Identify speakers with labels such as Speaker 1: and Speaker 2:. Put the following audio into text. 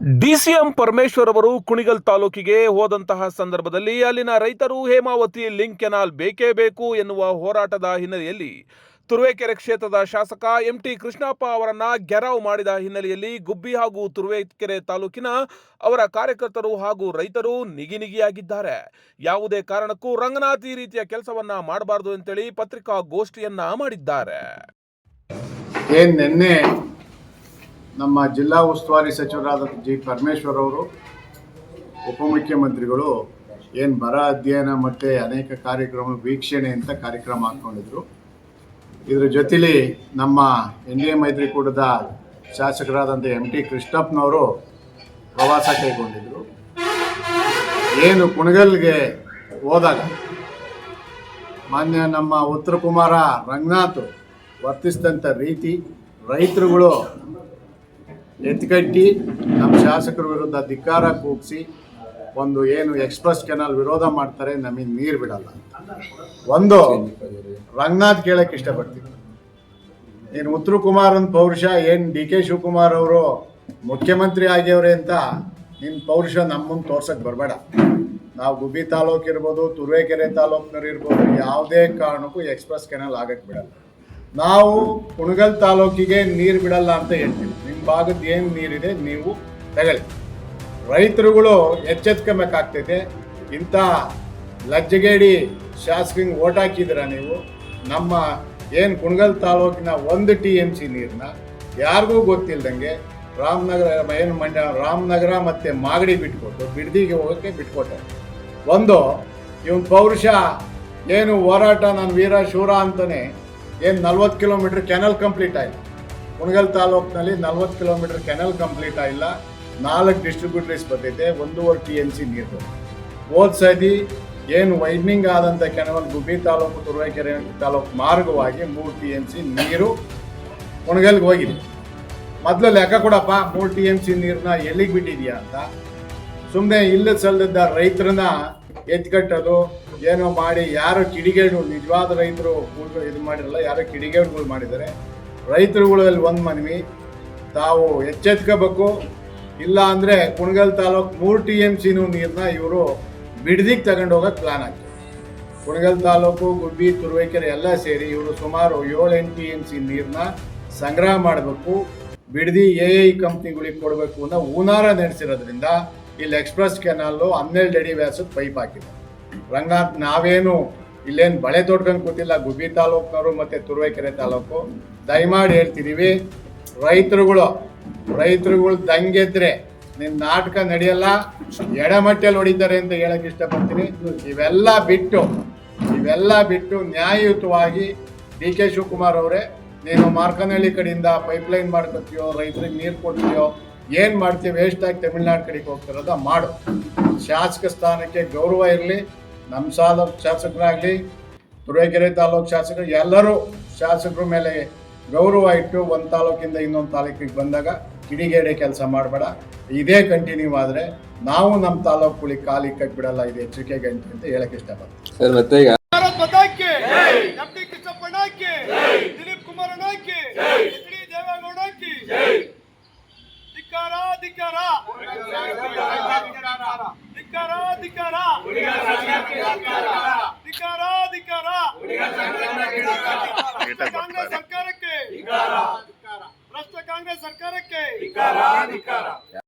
Speaker 1: DCM Parameshwar ಅವರು ಕುಣಿಗಲ್ ತಾಲೂಕಿಗೆ ಹೋದಂತಹ ಸಂದರ್ಭದಲ್ಲಿ ಅಲ್ಲಿನ ರೈತರು ಹೇಮಾವತಿ ಲಿಂಕ್ ಕೆನಾಲ್ ಬೇಕೇ ಬೇಕು ಎನ್ನುವ ಹೋರಾಟದ ಹಿನ್ನೆಲೆಯಲ್ಲಿ ತುರುವೇಕೆರೆ ಕ್ಷೇತ್ರದ ಶಾಸಕ ಎಂಟಿ ಕೃಷ್ಣಪ್ಪ ಅವರನ್ನ ಗೆರಾವ್ ಮಾಡಿದ ಹಿನ್ನೆಲೆಯಲ್ಲಿ ಗುಬ್ಬಿ ಹಾಗೂ ತುರುವೇಕೆರೆ ತಾಲೂಕಿನ ಅವರ ಕಾರ್ಯಕರ್ತರು ಹಾಗೂ ರೈತರು ನಿಗಿನಿಗಿಯಾಗಿದ್ದಾರೆ. ಯಾವುದೇ ಕಾರಣಕ್ಕೂ ರಂಗನಾಥ್ ಈ ರೀತಿಯ ಕೆಲಸವನ್ನ ಮಾಡಬಾರದು ಅಂತೇಳಿ ಪತ್ರಿಕಾಗೋಷ್ಠಿಯನ್ನ ಮಾಡಿದ್ದಾರೆ.
Speaker 2: ನಿನ್ನೆ ನಮ್ಮ ಜಿಲ್ಲಾ ಉಸ್ತುವಾರಿ ಸಚಿವರಾದ ಜಿ ಪರಮೇಶ್ವರ್ ಅವರು ಉಪಮುಖ್ಯಮಂತ್ರಿಗಳು ಬರ ಅಧ್ಯಯನ ಮತ್ತು ಅನೇಕ ಕಾರ್ಯಕ್ರಮ ವೀಕ್ಷಣೆ ಅಂತ ಕಾರ್ಯಕ್ರಮ ಹಾಕ್ಕೊಂಡಿದ್ರು. ಇದರ ಜೊತೆಲಿ ನಮ್ಮ NDA ಮೈತ್ರಿಕೂಟದ ಶಾಸಕರಾದಂಥ MT ಕೃಷ್ಣಪ್ಪನವರು ಪ್ರವಾಸ ಕೈಗೊಂಡಿದ್ರು. ಕುಣಗಲ್ಗೆ ಹೋದಾಗ ಮಾನ್ಯ ನಮ್ಮ ಉತ್ತರ ಕುಮಾರ ರಂಗನಾಥ್ ವರ್ತಿಸಿದಂಥ ರೀತಿ ರೈತರುಗಳು ಎತ್ಕಟ್ಟಿ ನಮ್ಮ ಶಾಸಕರ ವಿರುದ್ಧ ಧಿಕ್ಕಾರ ಕೂಗಿಸಿ ಎಕ್ಸ್ಪ್ರೆಸ್ ಕೆನಾಲ್ ವಿರೋಧ ಮಾಡ್ತಾರೆ, ನಮಗೆ ನೀರು ಬಿಡಲ್ಲ ಅಂತ ರಂಗನಾಥ್ ಕೇಳಕ್ಕೆ ಇಷ್ಟಪಡ್ತೀನಿ. ಉತ್ತರ ಕುಮಾರನ ಪೌರುಷ DK ಶಿವಕುಮಾರ್ ಅವರು ಮುಖ್ಯಮಂತ್ರಿ ಆಗ್ಯವ್ರೆ ಅಂತ ನಿನ್ನ ಪೌರುಷ ನಮ್ಮನ್ನು ತೋರ್ಸಕ್ಕೆ ಬರಬೇಡ. ನಾವು ಗುಬ್ಬಿ ತಾಲೂಕು ಇರ್ಬೋದು, ತುರುವೇಕೆರೆ ತಾಲೂಕಿನವ್ರು ಇರ್ಬೋದು, ಯಾವುದೇ ಕಾರಣಕ್ಕೂ ಎಕ್ಸ್ಪ್ರೆಸ್ ಕೆನಾಲ್ ಆಗಕ್ಕೆ ಬಿಡಲ್ಲ. ನಾವು ಕುಣಗಲ್ ತಾಲೂಕಿಗೆ ನೀರು ಬಿಡಲ್ಲ ಅಂತ ಹೇಳ್ತೀವಿ. ನಿಮ್ಮ ಭಾಗದ ಏನು ನೀರಿದೆ ನೀವು ತಗೊಳ್ಳಿ. ರೈತರುಗಳು ಎಚ್ಚೆತ್ಕೊಬೇಕಾಗ್ತೈತೆ. ಇಂಥ ಲಜ್ಜಗೇಡಿ ಶಾಸಕಂಗೆ ಓಟ್ ಹಾಕಿದ್ದೀರ ನೀವು. ನಮ್ಮ ಕುಣಗಲ್ ತಾಲೂಕಿನ 1 TMC ನೀರನ್ನ ಯಾರಿಗೂ ಗೊತ್ತಿಲ್ದಂಗೆ ರಾಮನಗರ ಮತ್ತು ಮಾಗಡಿ ಬಿಟ್ಕೊಟ್ಟು ಬಿಡದಿಗೆ ಹೋಗೋಕ್ಕೆ ಬಿಟ್ಕೊಟ್ಟಾರೆ. ಇವನ್ ಪೌರುಷ ಹೋರಾಟ ನಾನು ವೀರ ಶೂರ ಅಂತಾನೆ 40 ಕಿಲೋಮೀಟರ್ ಕೆನಲ್ ಕಂಪ್ಲೀಟ್ ಆಯಿಲ್ಲ. ಕುಣಗಲ್ ತಾಲೂಕಿನಲ್ಲಿ 40 ಕಿಲೋಮೀಟರ್ ಕೆನಲ್ ಕಂಪ್ಲೀಟ್ ಆಗಿಲ್ಲ. 4 ಡಿಸ್ಟ್ರಿಬ್ಯೂಟರೀಸ್ ಬರ್ತೈತೆ, 1.5 TMC ನೀರು. ಹೋದ್ ಸತಿ ವೈಡ್ನಿಂಗ್ ಆದಂಥ ಕೆನಲ್ ಗುಬ್ಬಿ ತಾಲೂಕು ತುರುವೇಕೆರೆ ತಾಲೂಕು ಮಾರ್ಗವಾಗಿ 3 TMC ನೀರು ಕುಣಗಲ್ಗೆ ಹೋಗಿದೆ. ಮೊದಲು ಲೆಕ್ಕ ಕೊಡಪ್ಪ, 3 TMC ನೀರನ್ನ ಎಲ್ಲಿಗೆ ಬಿಟ್ಟಿದ್ಯಾ ಅಂತ. ಸುಮ್ಮನೆ ಇಲ್ಲದ ಸಲ್ಲದ ರೈತರನ್ನ ಎತ್ಕಟ್ಟೋದು ಮಾಡಿ ಯಾರು ಕಿಡಿಗೇಡು, ನಿಜವಾದ ರೈತರು ಇದು ಮಾಡಿರಲ್ಲ, ಯಾರೋ ಕಿಡಿಗೇಡುಗಳು ಮಾಡಿದ್ದಾರೆ. ರೈತರುಗಳಲ್ಲಿ ಒಂದು ಮನವಿ, ತಾವು ಎಚ್ಚೆತ್ಕೋಬೇಕು. ಇಲ್ಲ ಅಂದರೆ ಕುಣಗಲ್ ತಾಲೂಕು 3 TMC ನೀರನ್ನ ಇವರು ಬಿಡದಿಗೆ ತಗೊಂಡು ಹೋಗೋಕೆ ಪ್ಲಾನ್ ಆಗ್ತದೆ. ಕುಣಗಲ್ ತಾಲೂಕು, ಗುಬ್ಬಿ, ತುರುವೇಕೆರೆ ಎಲ್ಲ ಸೇರಿ ಇವರು ಸುಮಾರು 7-8 TMC ನೀರನ್ನ ಸಂಗ್ರಹ ಮಾಡಬೇಕು, ಬಿಡದಿ AI ಕಂಪ್ನಿಗಳಿಗೆ ಕೊಡಬೇಕು ಅನ್ನೋ ಹೂನಾರ ನಡೆಸಿರೋದ್ರಿಂದ ಇಲ್ಲಿ ಎಕ್ಸ್ಪ್ರೆಸ್ ಕೆನಾಲು 12 ಅಡಿ ವ್ಯಾಸದ ಪೈಪ್ ಹಾಕಿದೆ. ರಂಗನಾಥ್ ನಾವೇನು ಇಲ್ಲೇನು ಬಳೆ ತೊಡ್ಕೊಂಡು ಕೂತಿಲ್ಲ. ಗುಬ್ಬಿ ತಾಲೂಕಿನವರು ಮತ್ತು ತುರುವೇಕೆರೆ ತಾಲೂಕು ದಯಮಾಡಿ ಹೇಳ್ತಿದ್ದೀವಿ, ರೈತರುಗಳು ದಂಗೆದ್ರೆ ನಿನ್ನ ನಾಟಕ ನಡೆಯಲ್ಲ, ಎಡಮಟ್ಟೆಯಲ್ಲಿ ಹೊಡಿತಾರೆ ಅಂತ ಹೇಳಕ್ಕೆ ಇಷ್ಟಪಡ್ತೀನಿ. ಇವೆಲ್ಲ ಬಿಟ್ಟು ನ್ಯಾಯಯುತವಾಗಿ DK ಶಿವಕುಮಾರ್ ಅವರೇ, ನೀನು ಮಾರ್ಕನಹಳ್ಳಿ ಕಡೆಯಿಂದ ಪೈಪ್ಲೈನ್ ಮಾಡ್ಕೊತೀಯೋ, ರೈತರಿಗೆ ನೀರು ಕೊಡ್ತೀಯೋ, ಏನು ಮಾಡ್ತೀವಿ, ವೇಸ್ಟಾಗಿ ತಮಿಳ್ನಾಡು ಕಡೆಗೆ ಹೋಗ್ತಿರೋದ ಮಾಡು. ಶಾಸಕ ಸ್ಥಾನಕ್ಕೆ ಗೌರವ ಇರಲಿ. ನಮ್ಮ ಶಾಸಕರಾಗಲಿ, ತುರುವೇಕೆರೆ ತಾಲೂಕು ಶಾಸಕರು, ಎಲ್ಲರೂ ಶಾಸಕರ ಮೇಲೆ ಗೌರವ ಇಟ್ಟು ಒಂದು ತಾಲೂಕಿಂದ ಇನ್ನೊಂದು ತಾಲೂಕಿಗೆ ಬಂದಾಗ ಕಿಡಿಗೇಡೆ ಕೆಲಸ ಮಾಡಬೇಡ. ಇದೇ ಕಂಟಿನ್ಯೂ ಆದರೆ ನಾವು ನಮ್ಮ ತಾಲೂಕುಗಳಿಗೆ ಕಾಲಿಕ್ಕಕ್ಕೆ ಬಿಡಲ್ಲ. ಇದು ಎಚ್ಚರಿಕೆ ಗಂಟೆ ಅಂತ ಹೇಳಕ್ಕೆ ಇಷ್ಟಪಡ್ತೀನಿ.
Speaker 3: ಭ್ರಷ್ಟ ಕಾಂಗ್ರೆಸ್ ಸರ್ಕಾರಕ್ಕೆ